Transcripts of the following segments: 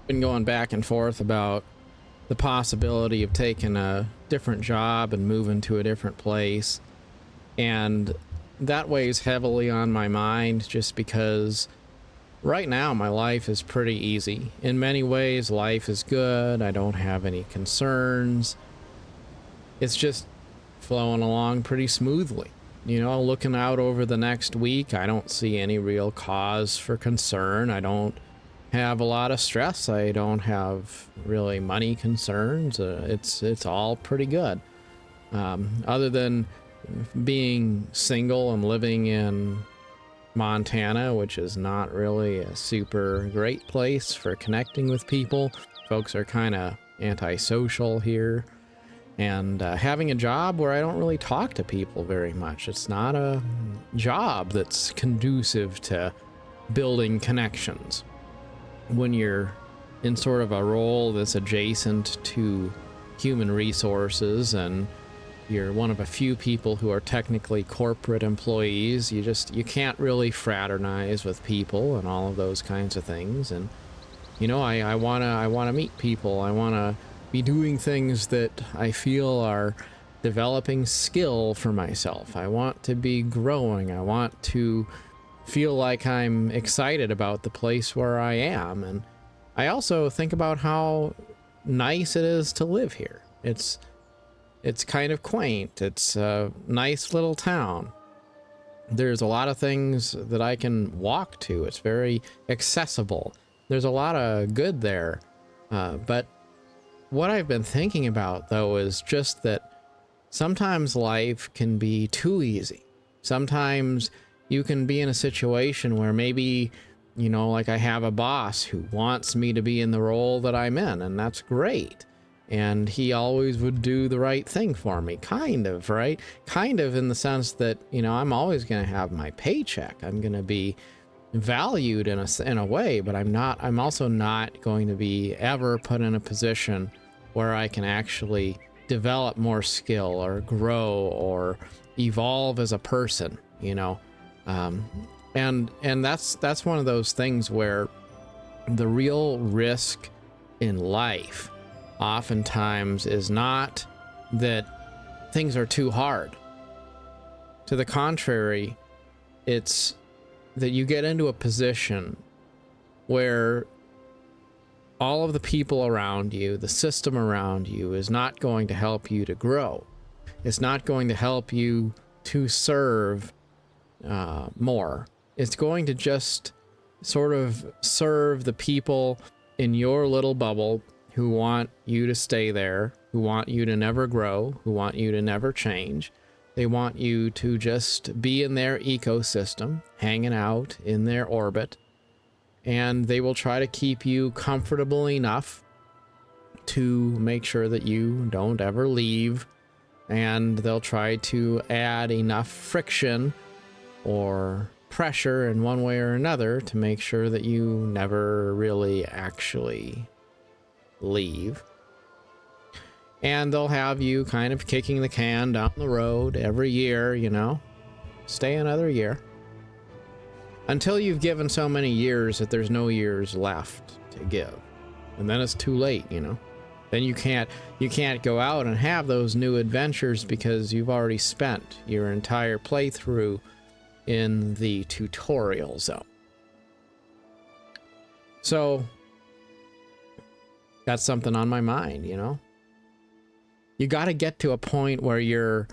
been going back and forth about the possibility of taking a different job and moving to a different place. And that weighs heavily on my mind just because right now my life is pretty easy. In many ways, life is good. I don't have any concerns. It's just flowing along pretty smoothly. Looking out over the next week, I don't see any real cause for concern. I don't have a lot of stress. I don't have really money concerns. It's all pretty good. Other than being single and living in Montana, which is not really a super great place for connecting with people. Folks are kind of antisocial here. And having a job where I don't really talk to people very much. It's not a job that's conducive to building connections. When you're in sort of a role that's adjacent to human resources and you're one of a few people who are technically corporate employees, you can't really fraternize with people and all of those kinds of things. And I want to meet people. I want to be doing things that I feel are developing skill for myself. I want to be growing. I want to feel like I'm excited about the place where I am. And I also think about how nice it is to live here. It's kind of quaint. It's a nice little town. There's a lot of things that I can walk to. It's very accessible. There's a lot of good there. But what I've been thinking about, though, is just that sometimes life can be too easy. Sometimes you can be in a situation where maybe, like I have a boss who wants me to be in the role that I'm in, and that's great. And he always would do the right thing for me, kind of, right? Kind of in the sense that, I'm always going to have my paycheck. I'm going to be valued in a way, but I'm also not going to be ever put in a position where I can actually develop more skill or grow or evolve as a person, and that's one of those things where the real risk in life oftentimes is not that things are too hard. To the contrary, it's that you get into a position where all of the people around you, the system around you, is not going to help you to grow. It's not going to help you to serve more. It's going to just sort of serve the people in your little bubble who want you to stay there, who want you to never grow, who want you to never change. They want you to just be in their ecosystem, hanging out in their orbit, and they will try to keep you comfortable enough to make sure that you don't ever leave, and they'll try to add enough friction or pressure in one way or another to make sure that you never really actually leave. And they'll have you kind of kicking the can down the road every year, stay another year, until you've given so many years that there's no years left to give. And then it's too late, Then you can't go out and have those new adventures because you've already spent your entire playthrough in the tutorial zone. So that's something on my mind, You got to get to a point where you're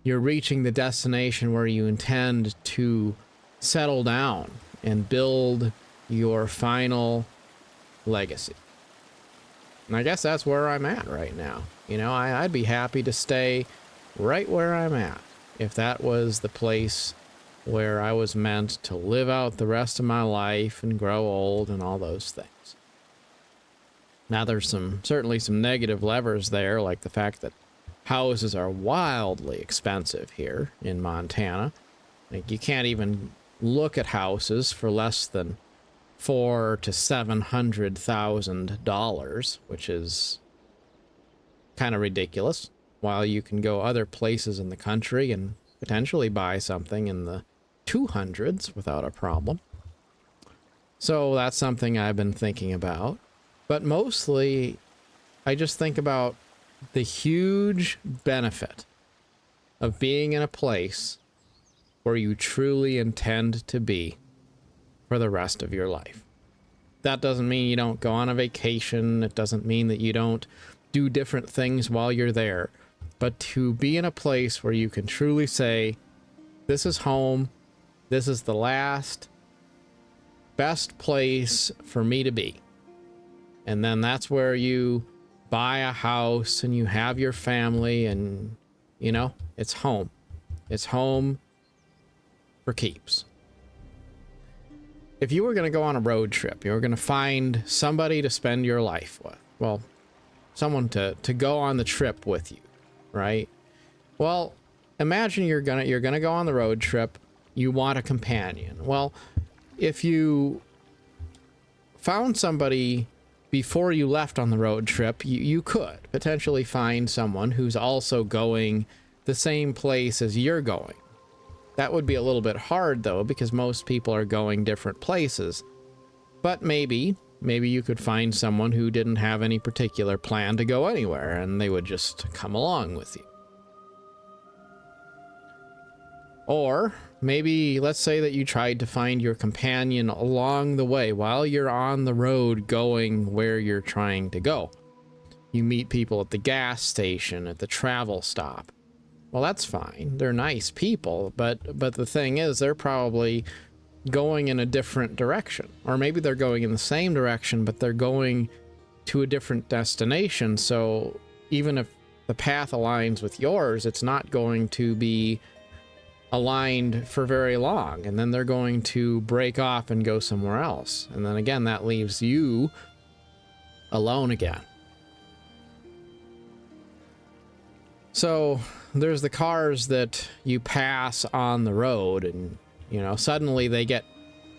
reaching the destination where you intend to settle down and build your final legacy. And I guess that's where I'm at right now. I'd be happy to stay right where I'm at if that was the place where I was meant to live out the rest of my life and grow old and all those things. Now, there's certainly some negative levers there, like the fact that houses are wildly expensive here in Montana. Like, you can't even look at houses for less than $400,000 to $700,000, which is kind of ridiculous. While you can go other places in the country and potentially buy something in the 200s without a problem. So that's something I've been thinking about. But mostly, I just think about the huge benefit of being in a place where you truly intend to be for the rest of your life. That doesn't mean you don't go on a vacation. It doesn't mean that you don't do different things while you're there. But to be in a place where you can truly say, this is home, this is the last best place for me to be. And then that's where you buy a house and you have your family and, you know, it's home. It's home for keeps. If you were going to go on a road trip, you were going to find somebody to spend your life with. Well, someone to go on the trip with you, right? Well, imagine you're gonna go on the road trip. You want a companion. Well, if you found somebody before you left on the road trip, you could potentially find someone who's also going the same place as you're going. That would be a little bit hard, though, because most people are going different places. But maybe you could find someone who didn't have any particular plan to go anywhere, and they would just come along with you. Or maybe, let's say that you tried to find your companion along the way while you're on the road going where you're trying to go. You meet people at the gas station, at the travel stop. Well, that's fine. They're nice people, but the thing is, they're probably going in a different direction. Or maybe they're going in the same direction, but they're going to a different destination. So even if the path aligns with yours, it's not going to be aligned for very long. And then they're going to break off and go somewhere else. And then again, that leaves you alone again. So there's the cars that you pass on the road, and you know, suddenly they get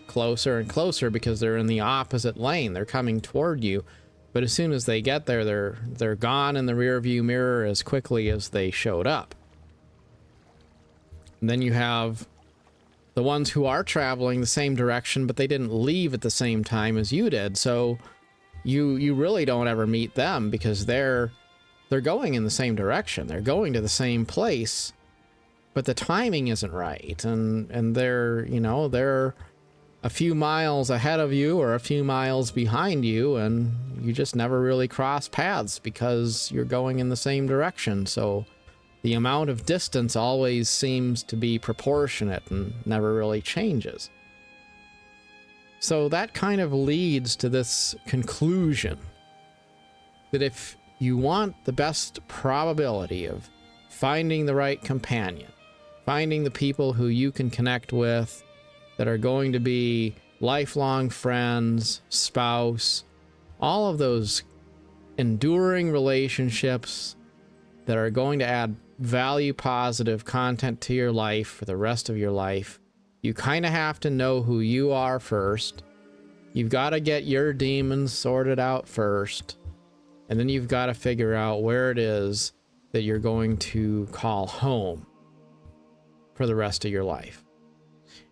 closer and closer because they're in the opposite lane. They're coming toward you, but as soon as they get there, they're gone in the rearview mirror as quickly as they showed up. And then you have the ones who are traveling the same direction, but they didn't leave at the same time as you did. So you really don't ever meet them because they're going in the same direction. They're going to the same place, but the timing isn't right. And they're, you know, they're a few miles ahead of you or a few miles behind you, and you just never really cross paths because you're going in the same direction. So the amount of distance always seems to be proportionate and never really changes. So that kind of leads to this conclusion that if you want the best probability of finding the right companion, finding the people who you can connect with that are going to be lifelong friends, spouse, all of those enduring relationships that are going to add value positive content to your life for the rest of your life, you kind of have to know who you are first. You've got to get your demons sorted out first. And then you've got to figure out where it is that you're going to call home for the rest of your life.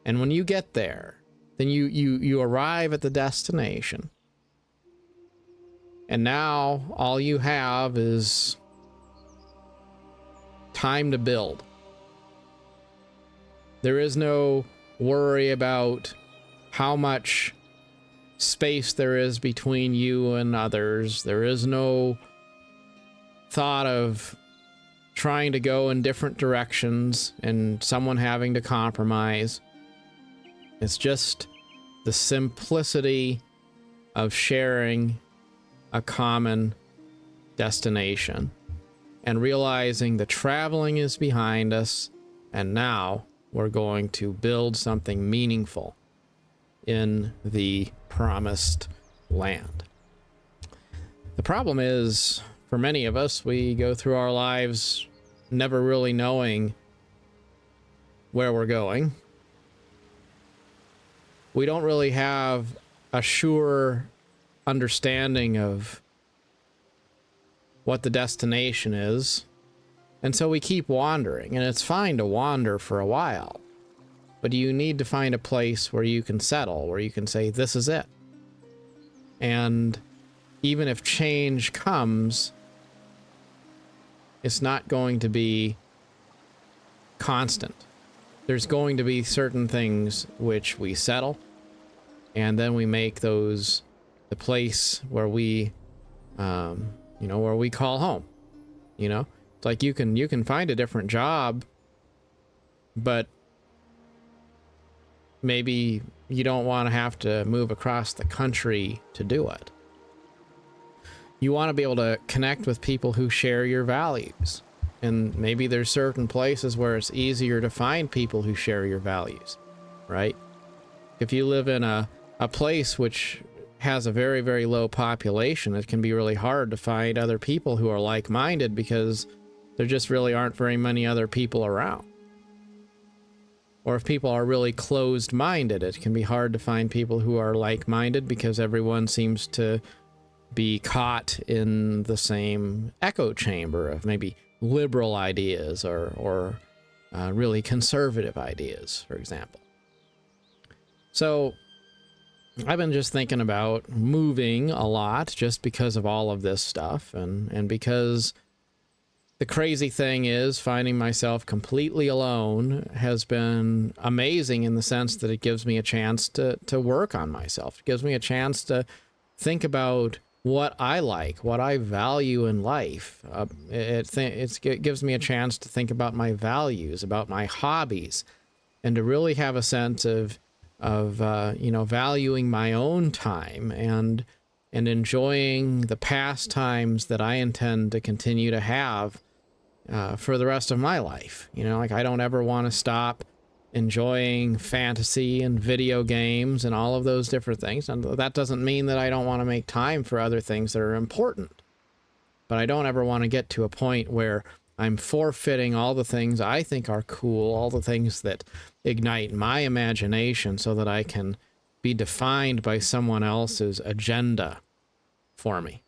And when you get there, then you arrive at the destination. And now all you have is time to build. There is no worry about how much space there is between you and others. There is no thought of trying to go in different directions and someone having to compromise. It's just the simplicity of sharing a common destination and realizing the traveling is behind us, and now we're going to build something meaningful in the promised land. The problem is, for many of us, we go through our lives never really knowing where we're going. We don't really have a sure understanding of what the destination is, and so we keep wandering, and it's fine to wander for a while. but you need to find a place where you can settle, where you can say, this is it. And even if change comes, it's not going to be constant. There's going to be certain things which we settle, and then we make those the place where we, where we call home. It's like you can find a different job, but maybe you don't want to have to move across the country to do it. You want to be able to connect with people who share your values. And maybe there's certain places where it's easier to find people who share your values, right? If you live in a place which has a very, very low population, it can be really hard to find other people who are like-minded because there just really aren't very many other people around. Or if people are really closed-minded, it can be hard to find people who are like-minded because everyone seems to be caught in the same echo chamber of maybe liberal ideas or really conservative ideas, for example. So I've been just thinking about moving a lot just because of all of this stuff, and because the crazy thing is finding myself completely alone has been amazing in the sense that it gives me a chance to work on myself. It gives me a chance to think about what I like, what I value in life. It gives me a chance to think about my values, about my hobbies, and to really have a sense of valuing my own time and enjoying the pastimes that I intend to continue to have for the rest of my life. Like I don't ever want to stop enjoying fantasy and video games and all of those different things. And that doesn't mean that I don't want to make time for other things that are important. But I don't ever want to get to a point where I'm forfeiting all the things I think are cool, all the things that ignite my imagination so that I can be defined by someone else's agenda for me.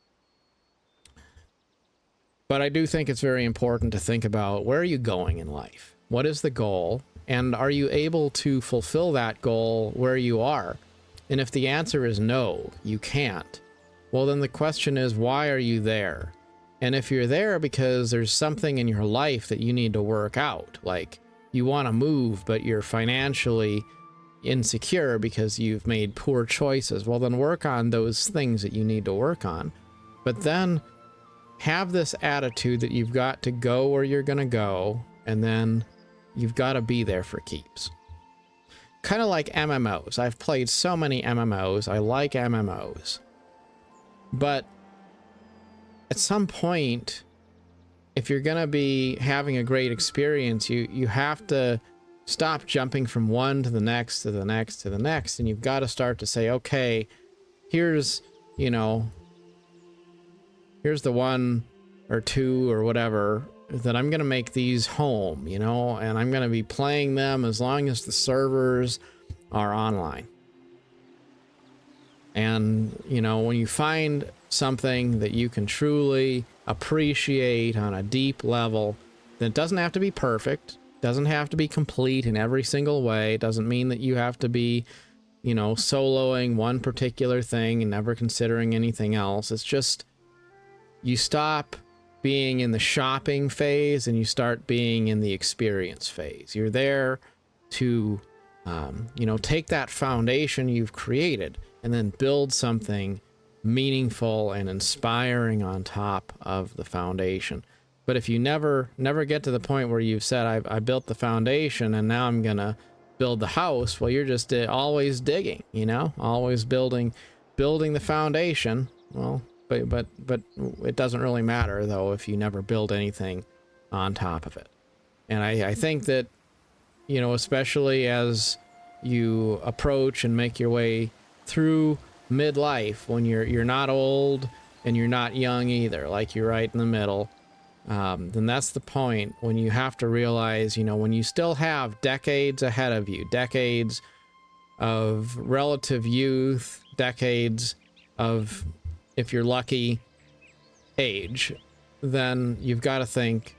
But I do think it's very important to think about, where are you going in life? What is the goal? And are you able to fulfill that goal where you are? And if the answer is no, you can't, well, then the question is, why are you there? And if you're there because there's something in your life that you need to work out, like you want to move, but you're financially insecure because you've made poor choices, well, then work on those things that you need to work on. But then have this attitude that you've got to go where you're going to go, and then you've got to be there for keeps. Kind of like MMOs. I've played so many MMOs. I like MMOs. But at some point, if you're going to be having a great experience, you have to stop jumping from one to the next, to the next, to the next. And you've got to start to say, okay, here's the one or two or whatever that I'm going to make these home, and I'm going to be playing them as long as the servers are online. And, when you find something that you can truly appreciate on a deep level, then it doesn't have to be perfect, doesn't have to be complete in every single way. It doesn't mean that you have to be, soloing one particular thing and never considering anything else. It's just, you stop being in the shopping phase and you start being in the experience phase. You're there to, take that foundation you've created and then build something meaningful and inspiring on top of the foundation. But if you never get to the point where you've said, I built the foundation and now I'm gonna build the house, well, you're just always digging, always building the foundation. Well, but it doesn't really matter, though, if you never build anything on top of it. And I think that, especially as you approach and make your way through midlife, when you're not old and you're not young either, like you're right in the middle, then that's the point when you have to realize, when you still have decades ahead of you, decades of relative youth, decades of, if you're lucky, age, then you've got to think,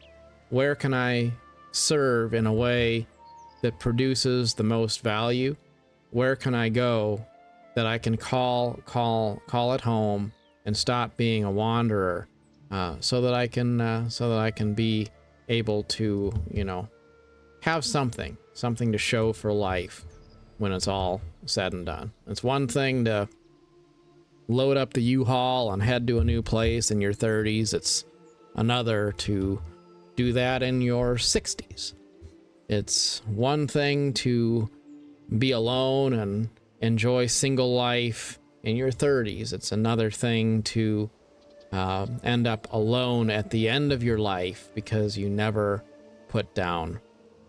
where can I serve in a way that produces the most value? Where can I go that I can call it home and stop being a wanderer, so that I can be able to, have something to show for life when it's all said and done. It's one thing to load up the U-Haul and head to a new place in your 30s. It's another to do that in your 60s. It's one thing to be alone and enjoy single life in your 30s. It's another thing to end up alone at the end of your life because you never put down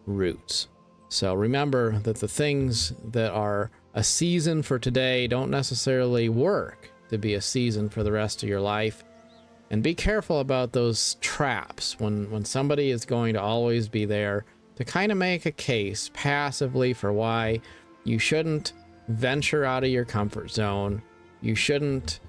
roots. So remember that the things that are a season for today don't necessarily work to be a season for the rest of your life. And be careful about those traps when somebody is going to always be there to kind of make a case passively for why you shouldn't venture out of your comfort zone. You shouldn't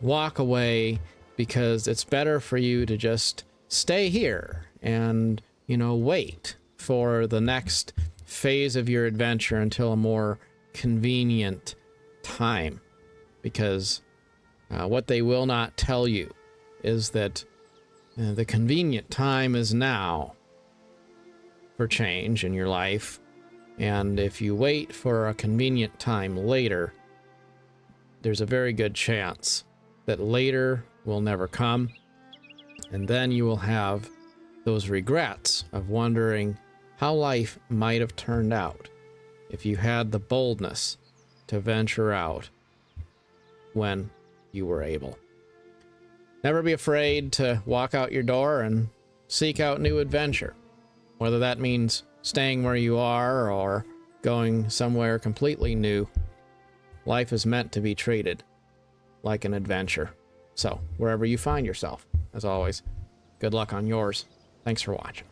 walk away, because it's better for you to just stay here and, wait for the next phase of your adventure until a more convenient time. Because what they will not tell you is that the convenient time is now for change in your life. And if you wait for a convenient time later, there's a very good chance that later will never come. And then you will have those regrets of wondering how life might have turned out if you had the boldness to venture out when you were able. Never be afraid to walk out your door and seek out new adventure, whether that means staying where you are or going somewhere completely new. Life is meant to be treated like an adventure. So, wherever you find yourself, as always, good luck on yours. Thanks for watching.